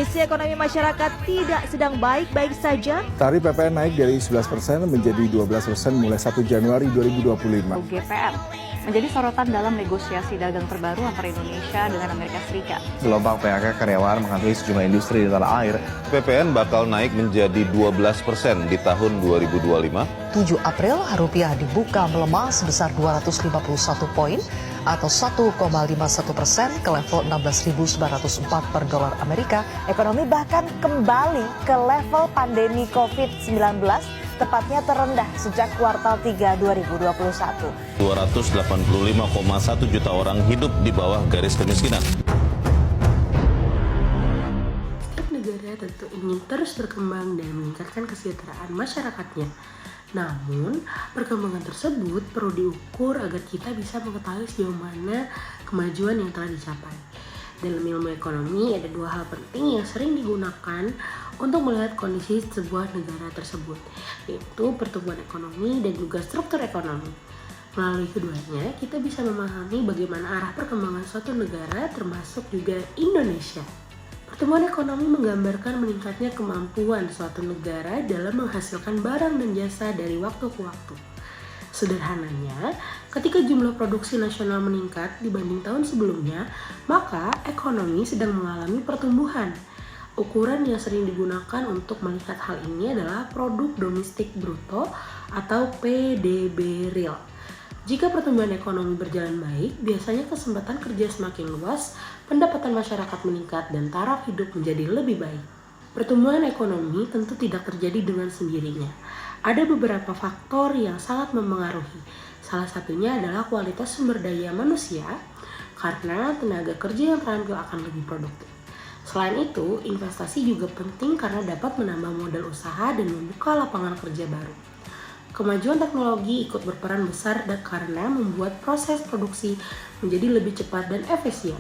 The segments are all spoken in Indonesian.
kondisi ekonomi masyarakat tidak sedang baik-baik saja. Tarif PPN naik dari 11% menjadi 12% mulai 1 Januari 2025. GPR menjadi sorotan dalam negosiasi dagang terbaru antara Indonesia dengan Amerika Serikat. Gelombang PHK karyawan menghantui sejumlah industri di tanah air. PPN bakal naik menjadi 12% di tahun 2025. 7 April, rupiah dibuka melemah sebesar 251 poin atau 1,51% ke level 16.904 per dolar Amerika. Ekonomi bahkan kembali ke level pandemi COVID-19, tepatnya terendah sejak kuartal 3 2021. 285,1 juta orang hidup di bawah garis kemiskinan. Setiap negara tentu ingin terus berkembang dan meningkatkan kesejahteraan masyarakatnya. Namun, perkembangan tersebut perlu diukur agar kita bisa mengetahui sejauh mana kemajuan yang telah dicapai. Dalam ilmu ekonomi, ada 2 hal penting yang sering digunakan untuk melihat kondisi sebuah negara tersebut, yaitu pertumbuhan ekonomi dan juga struktur ekonomi. Melalui keduanya, kita bisa memahami bagaimana arah perkembangan suatu negara, termasuk juga Indonesia. Pertumbuhan ekonomi menggambarkan meningkatnya kemampuan suatu negara dalam menghasilkan barang dan jasa dari waktu ke waktu. Sederhananya, ketika jumlah produksi nasional meningkat dibanding tahun sebelumnya, maka ekonomi sedang mengalami pertumbuhan. Ukuran yang sering digunakan untuk melihat hal ini adalah produk domestik bruto atau PDB real. Jika pertumbuhan ekonomi berjalan baik, biasanya kesempatan kerja semakin luas, pendapatan masyarakat meningkat, dan taraf hidup menjadi lebih baik. Pertumbuhan ekonomi tentu tidak terjadi dengan sendirinya. Ada beberapa faktor yang sangat mempengaruhi. Salah satunya adalah kualitas sumber daya manusia, karena tenaga kerja yang terampil akan lebih produktif. Selain itu, investasi juga penting karena dapat menambah modal usaha dan membuka lapangan kerja baru. Kemajuan teknologi ikut berperan besar karena membuat proses produksi menjadi lebih cepat dan efisien.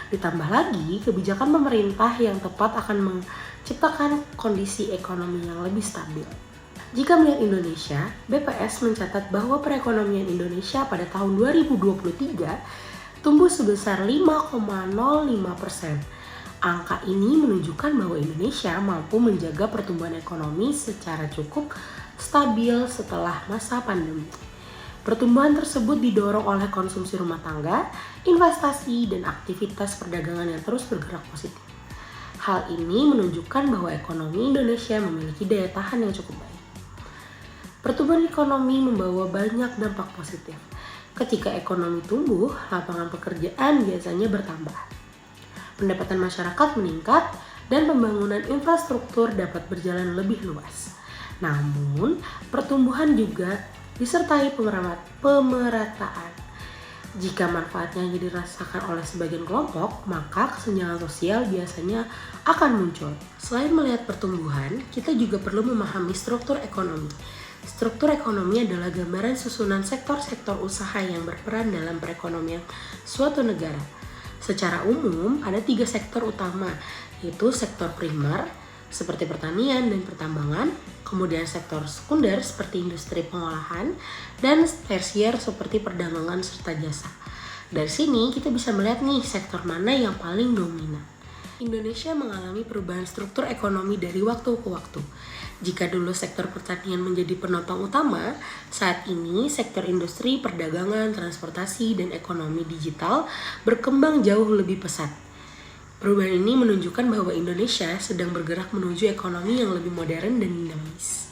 Ditambah lagi, kebijakan pemerintah yang tepat akan menciptakan kondisi ekonomi yang lebih stabil. Jika melihat Indonesia, BPS mencatat bahwa perekonomian Indonesia pada tahun 2023 tumbuh sebesar 5,05%. Angka ini menunjukkan bahwa Indonesia mampu menjaga pertumbuhan ekonomi secara cukup stabil setelah masa pandemi. Pertumbuhan tersebut didorong oleh konsumsi rumah tangga, investasi, dan aktivitas perdagangan yang terus bergerak positif. Hal ini menunjukkan bahwa ekonomi Indonesia memiliki daya tahan yang cukup baik. Pertumbuhan ekonomi membawa banyak dampak positif. Ketika ekonomi tumbuh, lapangan pekerjaan biasanya bertambah. Pendapatan masyarakat meningkat, dan pembangunan infrastruktur dapat berjalan lebih luas. Namun, pertumbuhan juga disertai pemerataan. Jika manfaatnya hanya dirasakan oleh sebagian kelompok, maka kesenjangan sosial biasanya akan muncul. Selain melihat pertumbuhan, kita juga perlu memahami struktur ekonomi. Struktur ekonomi adalah gambaran susunan sektor-sektor usaha yang berperan dalam perekonomian suatu negara. Secara umum, ada 3 sektor utama, yaitu sektor primer, seperti pertanian dan pertambangan, kemudian sektor sekunder seperti industri pengolahan, dan tersier seperti perdagangan serta jasa. Dari sini kita bisa melihat nih sektor mana yang paling dominan. Indonesia mengalami perubahan struktur ekonomi dari waktu ke waktu. Jika dulu sektor pertanian menjadi penopang utama, saat ini sektor industri, perdagangan, transportasi, dan ekonomi digital berkembang jauh lebih pesat. Perubahan ini menunjukkan bahwa Indonesia sedang bergerak menuju ekonomi yang lebih modern dan dinamis.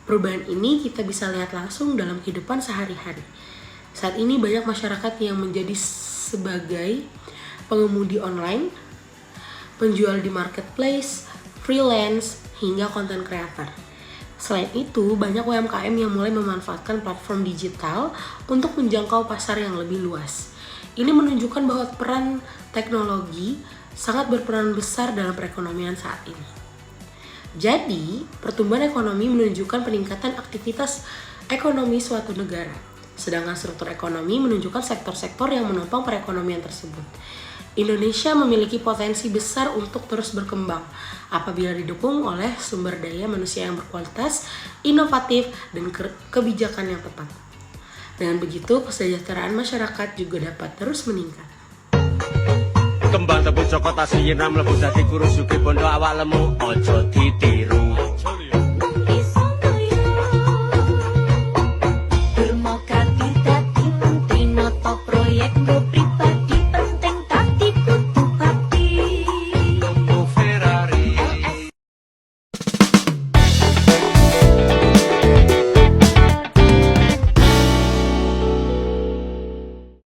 Perubahan ini kita bisa lihat langsung dalam kehidupan sehari-hari. Saat ini banyak masyarakat yang menjadi sebagai pengemudi online, penjual di marketplace, freelance, hingga content creator. Selain itu, banyak UMKM yang mulai memanfaatkan platform digital untuk menjangkau pasar yang lebih luas. Ini menunjukkan bahwa peran teknologi sangat berperan besar dalam perekonomian saat ini. Jadi, pertumbuhan ekonomi menunjukkan peningkatan aktivitas ekonomi suatu negara, sedangkan struktur ekonomi menunjukkan sektor-sektor yang menopang perekonomian tersebut. Indonesia memiliki potensi besar untuk terus berkembang apabila didukung oleh sumber daya manusia yang berkualitas, inovatif, dan kebijakan yang tepat. Dengan begitu, kesejahteraan masyarakat juga dapat terus meningkat. Kembang tebu cokot aslinya mlebu dadi kurus sugih bondo awak lemu aja ditiru.